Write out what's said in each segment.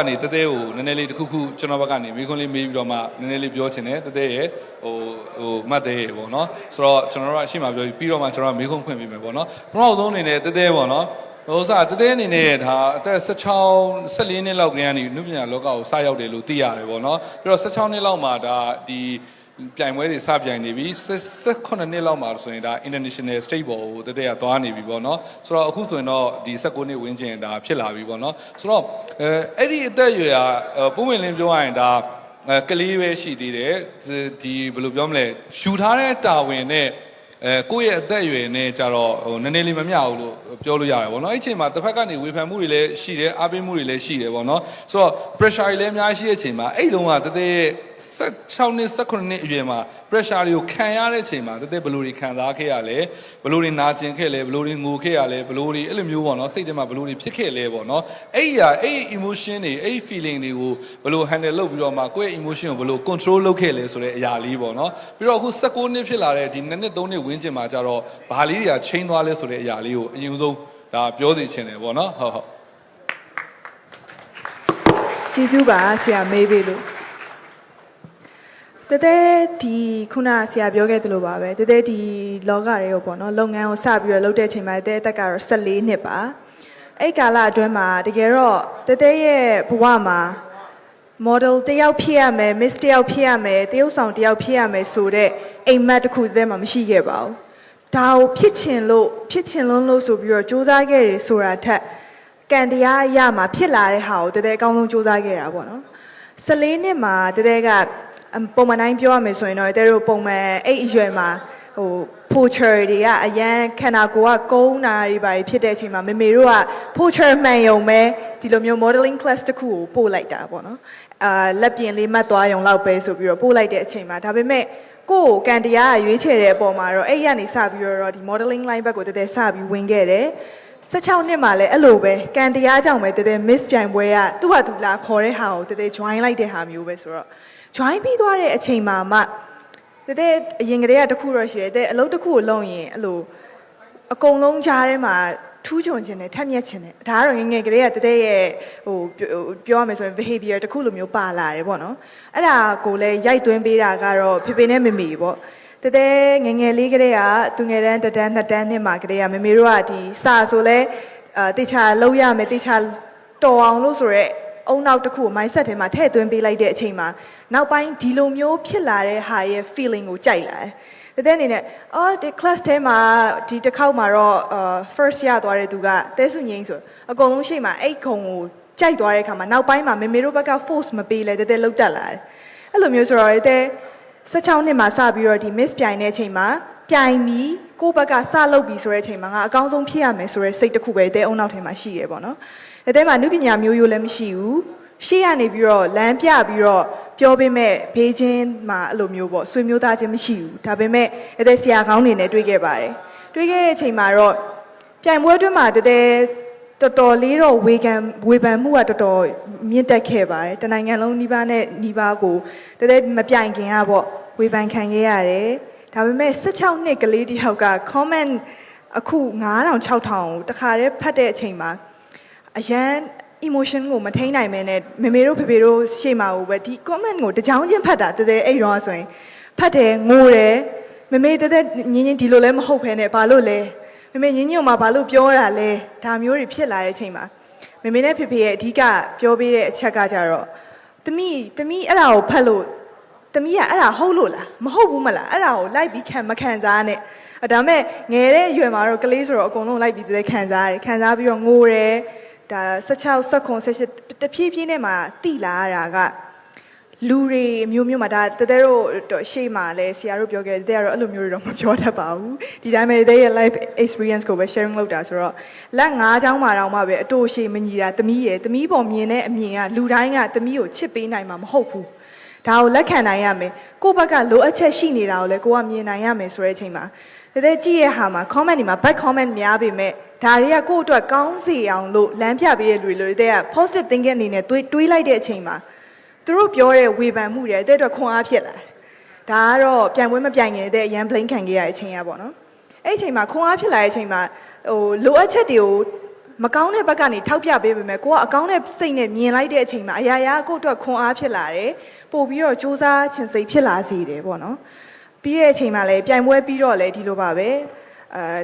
နေတသေးကိုနည်းနည်းလေးတစ်ခုခုကျွန်တော်ဘက်ကနေမိခွန်းလေးမေးပြီးတော့မှနည်းနည်းလေးပြောချင်တယ်တသေးရဲ့မှတ်သေးရဲ့ပေါ့နော်ဆိုတော့ကျွန်တော်တို့အရှိမှပြောပြီးတော့မှကျွန်တော်မိခွန်းဖွင့်ပေးမယ်ပေါ့နော်ပထမဆုံးအနေနဲ့တသေးပေါ့နော်ဟိုစားတသေးအနေနဲ့ဒါအသက်16 14နှစ်လောက်ကနေနုပညာလောကကိုစရောက်တယ်လို့သိရတယ်ပေါ့နော်ပြီးတော့16နှစ်လောက်မှာဒါဒီပြိုင်ပွဲတွေစပြိုင်နေပြီ18နှစ်လောက်မှာဆိုရင်ဒါ international state ပေါ်ကိုတည်းကသွားနေပြီပေါ့နော်ဆိုတော့အခုဆိုရင်တော့ဒီ19နှစ်ဝန်းကျင်ဒါဖြစ်လာပြီပေါ့နော်ဆိုတော့အဲ့ဒီအသက်အရွယ်ကပုံဝင်လင်းပြောရရင်ဒါကလေးပဲရှိသေးတယ်ဒီဘယ်လိုပြောမလဲယူထားတဲ့တာဝန်နဲ့ကိုယ့်ရဲ့အသက်အရွယ်နဲ့ကြတော့နည်းနည်းလေးမမျှဘူးလို့ပြောလို့ရတယ်ပေါ့နော်အဲ့ချိန်မှာတစ်ဖက်ကနေဝေဖန်မှုတွေလည်းရှိတယ်အားပေးမှုတွေလည်းရှိတယ်ပေါ့နော်ဆိုတော့ pressure တွေလည်းအများကြီးရှိတဲ့အချိန်မှာအဲ့လုံးကတည်း16နှစ်18နှစ်အရွယ်မှာ pressure တွေကိုခံရတဲ့အချိန်မှာတည်းဘယ်လိုတွေခံစားခဲ့ရလဲဘယ်လိုတွေနာကျင်ခဲ့လဲဘယ်လိုတွေငိုခဲ့ရလဲဘယ်လိုတွေအဲ့လိုမျိုးပေါ့နော်စိတ်ထဲမှာဘယ်လိုတွေဖြစ်ခဲ့လဲပေါ့နော်အဲ့ emotion တွေအဲ့ feeling တွေကိုဘယ်လို handle လုပ်ပြီးတော့မှကိုယ့်ရဲ့ emotion ကိုဘယ်လို control လုပ်ခဲ့လဲဆိုတဲ့အရာလေးပေါ့နော်ပြီးတော့အခု19နှစ်ဖြစ်လာတဲ့ဒီ2နှစ်3နှစ်ဝန်းကျင်မှာကြတော့ဘာလေးတွေကချိန်သွားလဲဆိုတဲ့အရာလေးကိုအရင်ဆုံးဒါပြောစီချင်တယ်ပေါ့နော်ဟုတ်ကျေးဇူးပါဆရာမေးပေးလို့တတဲ့ဒီခုနဆရာပြောခဲ့သလိုပါပဲတတဲ့ဒီလောကတွေကိုပေါ့နော်လုပ်ငန်းကိုစပြီးတော့လုပ်တဲ့အချိန်မှာတဲ့အသက်ကတော့14နှစ်ပါအဲ့ကာလအတွင်းမှာတကယ်တော့တတဲ့ရဲ့ဘဝမှာ model တယောက်ဖြစ်ရမယ် miss တယောက်ဖြစ်ရမယ်တရုပ်ဆောင်တယောက်ဖြစ်ရမယ်ဆိုတဲ့အိမ်မက်တစ်ခုတည်းမှမရှိခဲ့ပါဘူးဒါကိုဖြစ်ချင်လို့ဆိုပြီးတော့စူးစမ်းခဲ့ရဆိုတာထက်ကံတရားအရာမှာဖြစ်လာတဲ့ဟာကိုတတဲ့အကောင်းဆုံးစူးစမ်းခဲ့တာပေါ့နော်14နှစ်မှာတကပုံမှန်တိုင်းပြောရမယ်ဆိုရင်တော့တို့ပုံမှန်အဲ့အရွယ်မှာpoacher တွေကအရန်ခန္ဓာကိုယ်ကကုန်းနာတွေပါဖြစ်တဲ့အချိန်မှာမေမေတို့က poacher မှန်ယုံပဲဒီလိုမျိုး modeling class တစ်ခုကိုပို့လိုက်တာပေါ့နော်လက်ပြင်လေးမှတ်သွားရုံလောက်ပဲဆိုပြီးတော့ပို့လိုက်တဲ့အချိန်မှာဒါပေမဲ့ကိုယ်ကန်တရားရွေးချယ်တဲ့အပေါ်မှာတော့အဲ့ရနေစပြီးတော့ဒီ modeling line ဘက်ကိုတည်းစပြီးဝင်ခဲ့တယ်16နှစ်မှာလည်းအဲ့လိုပဲကန်တရားကြောင့်ပဲတည်း miss ပြိုင်ပွဲကသူ့ဟာသူလာခေါ်တဲ့ဟာကိုတည်း join လိုက်တဲ့ဟာမျိုးပဲဆိုတော့ join ပြီးသွားတဲ့အချိန်မှာမှတဲ့အရင်ကတည်းကတခုတော့ရှိတယ်တဲ့အလုပ်တစ်ခုကိုလုပ်ရင်အဲ့လိုအကုန်လုံးကြားထဲမှာထူးချွန်ခြင်းနဲ့ထက်မြက်ခြင်းနဲ့ဒါကတော့ငငယ်ကလေးကတည်းရဲ့ပြောရမယ်ဆိုရင် behavior တစ်ခုလိုမျိုးပါလာတယ်ပေါ့နော်အဲ့ဒါကိုလည်းရိုက်သွင်းပေးတာကတော့ဖေဖေနဲ့မေမေပေါ့တည်းငငယ်လေးကလေးကသူငယ်တန်းတစ်တန်းနှစ်တန်းနှစ်မှာကလေးကမေမေတို့ကဒီစာဆိုလဲတေချာလုံးရမယ်တေချာတော်အောင်လို့ဆိုရဲအုံနောက်တစ်ခုကို mindset ထဲမှာထည့်သွင်းပေးလိုက်တဲ့အချိန်မှာနောက်ပိုင်းဒီလိုမျိုးဖြစ်လာတဲ့ဟာရဲ့ feeling ကိုကြိုက်လာတယ်တဲ့အနေနဲ့ဒီ class ထဲမှာဒီတစ်ခေါက်မှာတော့first ရသွားတဲ့သူကတဲစုငိမ့်ဆိုအကုန်လုံးရှိမှအဲ့ခုံကိုကြိုက်သွားတဲ့ခါမှာနောက်ပိုင်းမှာမေမေတို့ဘက်က force မပေးလဲတဲ့လောက်တက်လာတယ်အဲ့လိုမျိုးဆိုတော့တဲ့16နှစ်မှာစပြီးတော့ဒီ miss ပြိုင်တဲ့အချိန်မှာပြိုင်ပြီးကိုယ့်ဘက်ကစလုပ်ပြီးဆိုတဲ့အချိန်မှာငါအကောင်းဆုံးဖြစ်ရမယ်ဆိုတဲ့စိတ်တစ်ခုပဲတဲ့အုံနောက်ထဲမှာရှိတယ်ပေါ့နော်တဲ့မှာနုပညာမျိုးလည်းမရှိဘူးရှေ့ကနေပြီးတော့လမ်းပြပြီးတော့ပြောပေးမဲ့ဘေးချင်းမှာအဲ့လိုမျိုးပေါ့ဆွေမျိုးသားချင်းမရှိဘူးဒါပေမဲ့တဲ့ဆရာကောင်းတွေနဲ့တွေ့ခဲ့ပါတယ်တွေ့ခဲ့တဲ့အချိန်မှာတော့ပြိုင်ပွဲအတွင်းမှာတဲ့တော်တော်လေးတော့ဝေဖန်မှုကတော်တော်မြင့်တက်ခဲ့ပါတယ်တနိုင်ငံလုံးနှီးပါးနဲ့နှီးပါးကိုတဲ့မပြိုင်ခင်ကပေါ့ဝေဖန်ခံခဲ့ရတယ်ဒါပေမဲ့16နှစ်ကလေးတယောက်က comment အခု9000 6000တခါတည်းဖတ်တဲ့အချိန်မှာအရန် emotion ကိုမထိန်းနိုင်မဲနဲ့မေမေတို့ဖေဖေတို့ရှေ့မှာပဲဒီ comment ကိုတကြောင်ချင်းဖတ်တာတဲ့အဲ့တော့ဆိုရင်ဖတ်တယ်ငိုတယ်မေမေတဲ့ညင်းဒီလိုလည်းမဟုတ်ဖ ೇನೆ ဘာလို့လဲမေမေညင်းညွန့်မှာဘာလို့ပြောတာလဲဒါမျိုးတွေဖြစ်လာတဲ့အချိန်မှာမေမေနဲ့ဖေဖေရဲ့အဓိကပြောပေးတဲ့အချက်ကကြတော့သမီးအဲ့ဒါကိုဖတ်လို့သမီးကအဲ့ဒါဟုတ်လို့လားမဟုတ်ဘူးမလားအဲ့ဒါကိုလိုက်ပြီးမခံစားနဲ့ဒါမဲ့ငယ်တဲ့အရွယ်မှာတော့ကလေးဆိုတော့အကုန်လုံးလိုက်ပြီးတဲ့ခံစားရတယ်ခံစားပြီးတော့ငိုတယ်ဒါ16 18 18တဖြည်းဖြည်းနဲ့မှတိလာရတာကလူတွေမျိုးမှာဒါတဲ့တို့ရှေ့မှာလဲဆရာတို့ပြောခဲ့တဲ့ကတော့အဲ့လိုမျိုးတွေတော့မပြောတတ်ပါဘူးဒီတိုင်းပဲတဲ့ရဲ့ life experience ကိုပဲ sharing လုပ်တာဆိုတော့လက်၅ချောင်းမှာတော့မှပဲအတူရှိမညီတာသမီးပေါ်မြင်တဲ့အမြင်ကလူတိုင်းကသမီးကိုချစ်ပေးနိုင်မှာမဟုတ်ဘူးဒါကိုလက်ခံနိုင်ရမယ်ကိုယ့်ဘက်ကလိုအပ်ချက်ရှိနေတာကိုလည်းကိုကမြင်နိုင်ရမယ်ဆိုတဲ့အချိန်မှာတဲ့ကြည့်ရဟာမှာ comment တွေမှာ back comment များပေမဲ့ဒါတွေကကိုယ့်အတွက်ကောင်းစေအောင်လို့လမ်းပြပေးတဲ့လူတွေတဲ့ positive thinking အနေနဲ့တွေးလိုက်တဲ့အချိန်မှာသူတို့ပြောတဲ့ဝေဖန်မှုတွေတဲ့အတွက်ခွန်အားဖြစ်လာတယ်ဒါကတော့ပြိုင်ပွဲမပြိုင်ခင်တဲ့အရန် blame ခံခဲ့ရတဲ့အချိန်ရပေါ့နော်အဲ့ဒီအချိန်မှာခွန်အားဖြစ်လာတဲ့အချိန်မှာလိုအပ်ချက်တွေကို မကောင်းတဲ့ဘက်ကနေထောက်ပြပေးပေမဲ့ကိုကအကောင်းတဲ့စိတ်နဲ့မြင်လိုက်တဲ့အချိန်မှာအရာရာကိုယ့်အတွက်ခွန်အားဖြစ်လာတယ်ပို့ပြီးတော့စူးစမ်းခြင်းစိတ်ဖြစ်လာစေတယ်ပေါ့နော်ပြီးတဲ့အချိန်မှာလည်းပြိုင်ပွဲပြီးတော့လည်းဒီလိုပါပဲ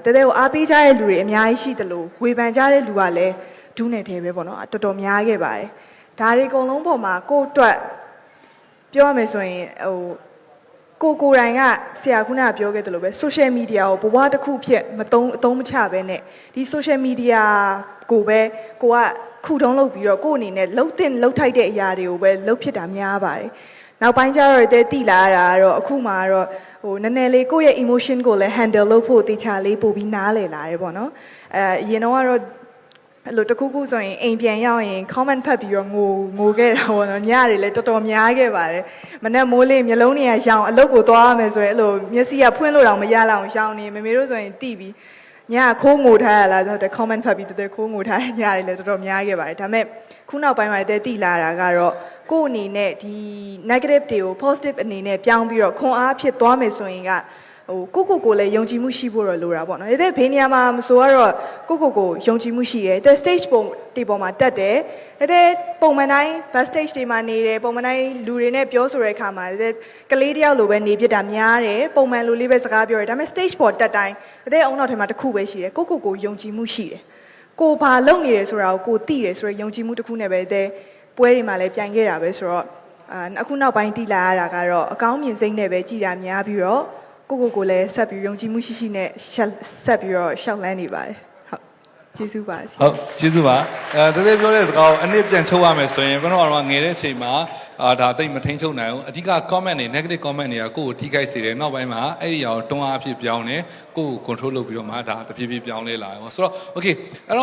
တဲတဲကိုအားပေးကြတဲ့လူတွေအများကြီးရှိတယ်လို့ဝေဖန်ကြတဲ့လူကလည်းဒူးနေတယ်ပဲပေါ့နော်တော်တော်များခဲ့ပါတယ်ဒါတွေအကုန်လုံးပေါ်မှာကိုယ့်အတွက်ပြောရမယ်ဆိုရင်ကိုယ်တိုင်ကဆရာခုနကပြောခဲ့တယ်လို့ပဲ social media ကိုဘဝတစ်ခုဖြစ်မသုံးအသုံးမချဘဲနဲ့ဒီ social media ကိုပဲကိုကခုတုံးလုပ်ပြီးတော့ကိုယ့်အနေနဲ့လှုပ်ထိုက်တဲ့အရာတွေကိုပဲလှုပ်ဖြစ်တာများပါတယ်နောက်ပိုင်းကျတော့တဲတိလာတာကတော့အခုမှတော့နည်းနည်းလေးကိုယ့်ရဲ့ emotion ကိုလည်း handle လုပ်ဖို့တေချာလေးပို့ပြီးနားလည်လာတယ်ပေါ့နော်အရင်တော့ကတော့အဲ့လိုတခုခုဆိုရင်အိမ်ပြန်ရောက်ရင် comment ဖတ်ပြီးတော့ငိုခဲ့တာပေါ့နော်ညတွေလည်းတော်တော်များခဲ့ပါတယ်မနေ့မိုးလေးမျိုးလုံးတွေကရောင်အလုပ်ကိုသွားရမယ်ဆိုရင်အဲ့လိုမျက်စိကဖွင့်လို့တော့မရလောက်အောင်ရောင်နေမေမေတို့ဆိုရင်တိပြီးညခိုးငိုထားရလားဆိုတော့ comment ဖတ်ပြီးတဲ့ခိုးငိုထားတဲ့ညတွေလည်းတော်တော်များခဲ့ပါတယ်ဒါပေမဲ့ခုနောက်ပိုင်းမှာတည်းတိလာတာကတော့ကိုယ့်အနေနဲ့ဒီ negative တွေကို positive အနေနဲ့ပြောင်းပြီးတော့ခွန်အားဖြစ်သွားမယ်ဆိုရင်ကကိုလည်းယုံကြည်မှုရှိဖို့တော့လိုတာပေါ့နော်ဒါဘေးနေရာမှာမဆိုတော့ကိုယုံကြည်မှုရှိတယ်ဒါ stage ပေါ်မှာတက်တယ်ဒါပုံမှန်တိုင်း back stage တွေမှာနေတယ်ပုံမှန်တိုင်းလူတွေနဲ့ပြောဆိုတဲ့အခါမှာဒါကလေးတယောက်လိုပဲနေပြတာများတယ်ပုံမှန်လိုလေးပဲစကားပြောတယ်ဒါပေမဲ့ stage ပေါ်တက်တိုင်းဒါအုံနောက်ထဲမှာတစ်ခုပဲရှိတယ်ကိုယုံကြည်မှုရှိတယ်ကိုဘာလုပ်နေတယ်ဆိုတာကိုသိတယ်ဆိုရယ်ယုံကြည်မှုတစ်ခုနဲ့ပဲဒါပွဲတွေမှာလည်းပြိုင်ခဲ့တာပဲဆိုတော့အခုနောက်ပိုင်းသိလာရတာကတော့အကောင်းမြင်စိတ်နဲ့ပဲကြည်တာများပြီးတော့ကိုလည်းဆက်ပြီးယုံကြည်မှုရှိနဲ့ဆက်ပြီးတော့ရှောက်လန်းနေပါတယ်ဟုတ်ကျေးဇူးပါဟုတ်ကျေးဇူးပါတကယ်ပြောတဲ့စကားကိုအနည်းပြန်ချုပ်ရမယ်ဆိုရင်ဘယ်တော့ငယ်တဲ့အချိန်မှာဒါတိတ်မထိန်ချုပ်နိုင်ဘူးအဓိက comment တွေ negative comment တွေကကိုယ့်ကိုထိခိုက်စေတယ်နောက်ပိုင်းမှာအဲ့ဒီအောင်တွန်းအားဖြစ်ပြောင်းတယ်ကိုယ့်ကို control လုပ်ပြီးတော့မှဒါတဖြည်းဖြည်းပြောင်းလဲလာတယ်ဆိုတော့ okay အဲ့တော့